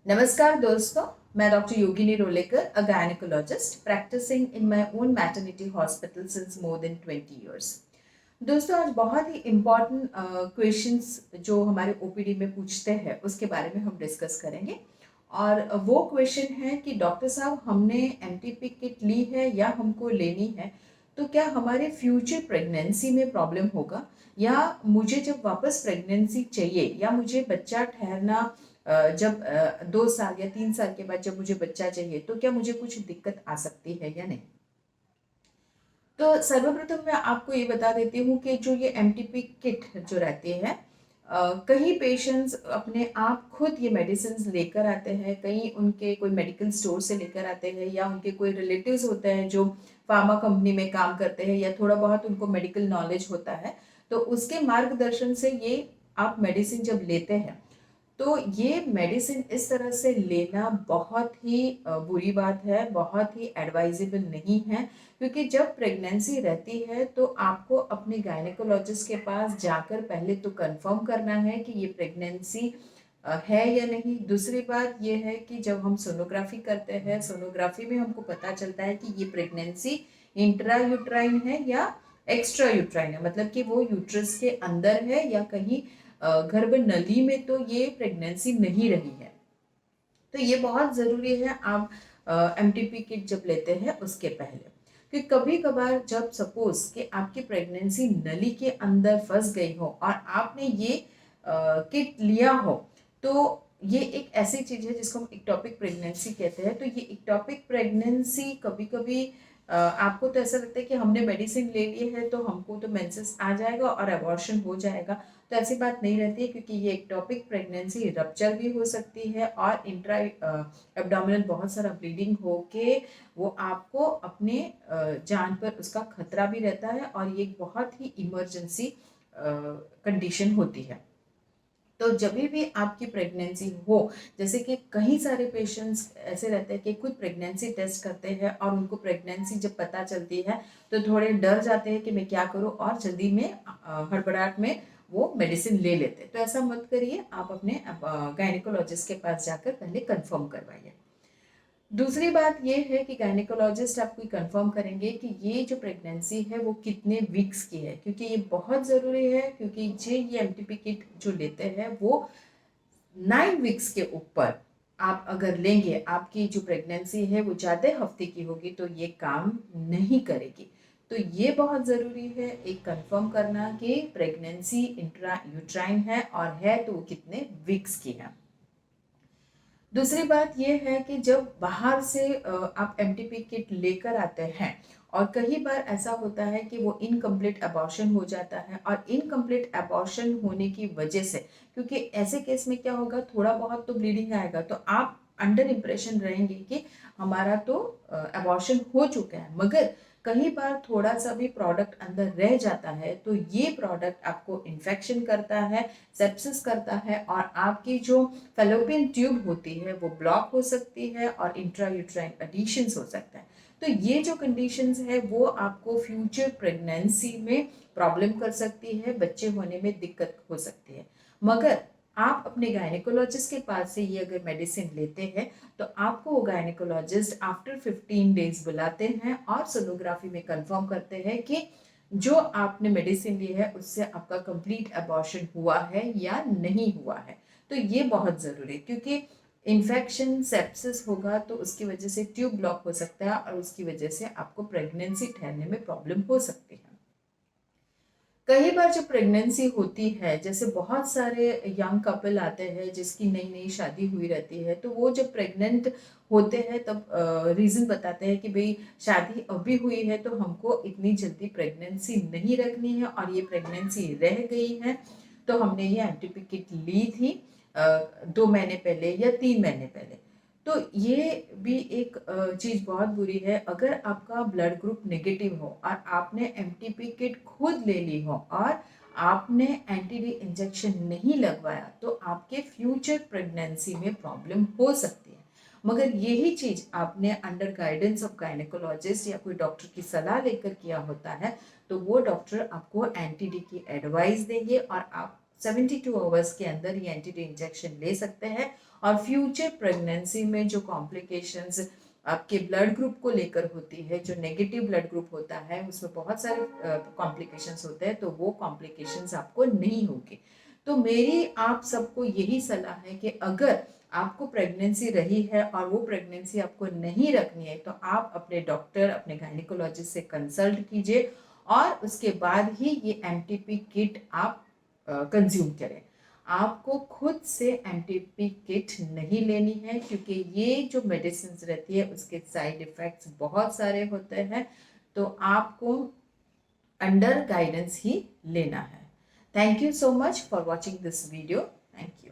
नमस्कार दोस्तों, मैं doctor Yogini Rolekar, a gynaecologist practising in my own maternity hospital since more than 20 years. दोस्तों, आज बहुत ही इम्पॉर्टेंट क्वेश्चंस जो हमारे ओपीडी में पूछते हैं उसके बारे में हम डिस्कस करेंगे। और वो क्वेश्चन है कि डॉक्टर साहब, हमने एमटीपी किट ली है या हमको लेनी है, तो क्या हमारे फ्यूचर प्रेगनेंसी में प्रॉब्लम होगा, या मुझे जब वापस प्रेगनेंसी चाहिए या मुझे बच्चा ठहरना जब 2 साल या 3 साल के बाद जब मुझे बच्चा चाहिए, तो क्या मुझे कुछ दिक्कत आ सकती है या नहीं। तो सर्वप्रथम मैं आपको ये बता देती हूँ कि जो ये एमटीपी किट जो रहती है, कई पेशेंट्स अपने आप खुद ये मेडिसिन लेकर आते हैं, कहीं उनके कोई मेडिकल स्टोर से लेकर आते हैं, या उनके कोई रिलेटिव्स होते हैं जो फार्मा कंपनी में काम करते हैं, या थोड़ा बहुत उनको मेडिकल नॉलेज होता है, तो उसके मार्गदर्शन से ये आप मेडिसिन जब लेते हैं, तो ये मेडिसिन इस तरह से लेना बहुत ही बुरी बात है, बहुत ही एडवाइजेबल नहीं है। क्योंकि जब प्रेगनेंसी रहती है तो आपको अपने गायनेकोलॉजिस्ट के पास जाकर पहले तो कंफर्म करना है कि ये प्रेगनेंसी है या नहीं। दूसरी बात ये है कि जब हम सोनोग्राफी करते हैं, सोनोग्राफी में हमको पता चलता है कि ये प्रेगनेंसी इंट्रा यूट्राइन है या एक्स्ट्रा यूट्राइन है, मतलब कि वो यूट्रस के अंदर है या कहीं गर्भ नली में तो ये प्रेगनेंसी नहीं रही है। तो ये बहुत ज़रूरी है आप एमटीपी किट जब लेते हैं उसके पहले, कि कभी कभार जब सपोज कि आपकी प्रेगनेंसी नली के अंदर फंस गई हो और आपने ये किट लिया हो, तो ये एक ऐसी चीज़ है जिसको हम इक्टोपिक प्रेगनेंसी कहते हैं। तो ये इक्टोपिक प्रेगनेंसी कभी कभी आपको तो ऐसा लगता है कि हमने मेडिसिन ले ली है तो हमको तो मेंसेस आ जाएगा और अबॉर्शन हो जाएगा। तो ऐसी बात नहीं रहती है, क्योंकि ये एक्टोपिक प्रेगनेंसी रप्चर भी हो सकती है और इंट्रा एब्डोमिनल बहुत सारा ब्लीडिंग हो के वो आपको अपने जान पर उसका खतरा भी रहता है, और ये एक बहुत ही इमरजेंसी कंडीशन होती है। तो जब भी आपकी प्रेगनेंसी हो, जैसे कि कई सारे पेशेंट्स ऐसे रहते हैं कि खुद प्रेगनेंसी टेस्ट करते हैं और उनको प्रेगनेंसी जब पता चलती है तो थोड़े डर जाते हैं कि मैं क्या करूं, और जल्दी में हड़बड़ाहट में वो मेडिसिन ले लेते हैं। तो ऐसा मत करिए, आप अपने गायनेकोलॉजिस्ट के पास जाकर पहले कंफर्म करवाइए। दूसरी बात ये है कि गायनेकोलॉजिस्ट आपको कंफर्म करेंगे कि ये जो प्रेगनेंसी है वो कितने वीक्स की है, क्योंकि ये बहुत ज़रूरी है। क्योंकि ये एमटीपी किट जो लेते हैं वो 9 वीक्स के ऊपर आप अगर लेंगे, आपकी जो प्रेगनेंसी है वो ज़्यादा हफ्ते की होगी तो ये काम नहीं करेगी। तो ये बहुत ज़रूरी है एक कंफर्म करना कि प्रेगनेंसी इंट्रा यूट्राइन है, और है तो वो कितने वीक्स की है। दूसरी बात यह है कि जब बाहर से आप एमटीपी किट लेकर आते हैं, और कई बार ऐसा होता है कि वो इनकम्प्लीट अबॉर्शन हो जाता है, और इनकम्प्लीट अबॉर्शन होने की वजह से, क्योंकि ऐसे केस में क्या होगा, थोड़ा बहुत तो ब्लीडिंग आएगा, तो आप अंडर इम्प्रेशन रहेंगे कि हमारा तो अबॉर्शन हो चुका है। मगर कई बार थोड़ा सा भी प्रोडक्ट अंदर रह जाता है तो ये प्रोडक्ट आपको इन्फेक्शन करता है, सेप्सिस करता है, और आपकी जो फेलोपियन ट्यूब होती है वो ब्लॉक हो सकती है और इंट्रायूट्राइन एडिशंस हो सकता है। तो ये जो कंडीशंस है वो आपको फ्यूचर प्रेगनेंसी में प्रॉब्लम कर सकती है, बच्चे होने में दिक्कत हो सकती है। मगर आप अपने गायनेकोलॉजिस्ट के पास से ये अगर मेडिसिन लेते हैं तो आपको वो गायनेकोलॉजिस्ट आफ्टर 15 डेज बुलाते हैं और सोनोग्राफी में कंफर्म करते हैं कि जो आपने मेडिसिन ली है उससे आपका कंप्लीट अबॉर्शन हुआ है या नहीं हुआ है। तो ये बहुत ज़रूरी है, क्योंकि इन्फेक्शन सेप्सिस होगा तो उसकी वजह से ट्यूब ब्लॉक हो सकता है, और उसकी वजह से आपको प्रेगनेंसी ठहरने में प्रॉब्लम हो सकती है। कई बार जब प्रेगनेंसी होती है, जैसे बहुत सारे यंग कपल आते हैं जिसकी नई नई शादी हुई रहती है, तो वो जब प्रेग्नेंट होते हैं तब रीज़न बताते हैं कि भाई शादी अभी हुई है तो हमको इतनी जल्दी प्रेगनेंसी नहीं रखनी है, और ये प्रेगनेंसी रह गई है तो हमने ये एंटीपी किट ली थी 2 महीने पहले या 3 महीने पहले। तो ये भी एक चीज़ बहुत बुरी है। अगर आपका ब्लड ग्रुप नेगेटिव हो और आपने एमटीपी किट खुद ले ली हो और आपने एंटी-डी इंजेक्शन नहीं लगवाया, तो आपके फ्यूचर प्रेगनेंसी में प्रॉब्लम हो सकती है। मगर यही चीज़ आपने अंडर गाइडेंस ऑफ गायनेकोलॉजिस्ट या कोई डॉक्टर की सलाह लेकर किया होता है, तो वो डॉक्टर आपको एंटी-डी की एडवाइस देंगे और आप 72 आवर्स के अंदर ये एंटी इंजेक्शन ले सकते हैं और फ्यूचर प्रेगनेंसी में जो कॉम्प्लिकेशंस आपके ब्लड ग्रुप को लेकर होती है, जो नेगेटिव ब्लड ग्रुप होता है उसमें बहुत सारे कॉम्प्लिकेशंस होते हैं, तो वो कॉम्प्लिकेशंस आपको नहीं होंगे। तो मेरी आप सबको यही सलाह है कि अगर आपको प्रेगनेंसी रही है और वो प्रेगनेंसी आपको नहीं रखनी है तो आप अपने डॉक्टर, अपने गायनिकोलॉजिस्ट से कंसल्ट कीजिए और उसके बाद ही ये एमटीपी किट आप कंज्यूम करें। आपको खुद से एमटीपी किट नहीं लेनी है क्योंकि ये जो मेडिसिन रहती है उसके साइड इफ़ेक्ट्स बहुत सारे होते हैं, तो आपको अंडर गाइडेंस ही लेना है। Thank you so much for watching this video. Thank you.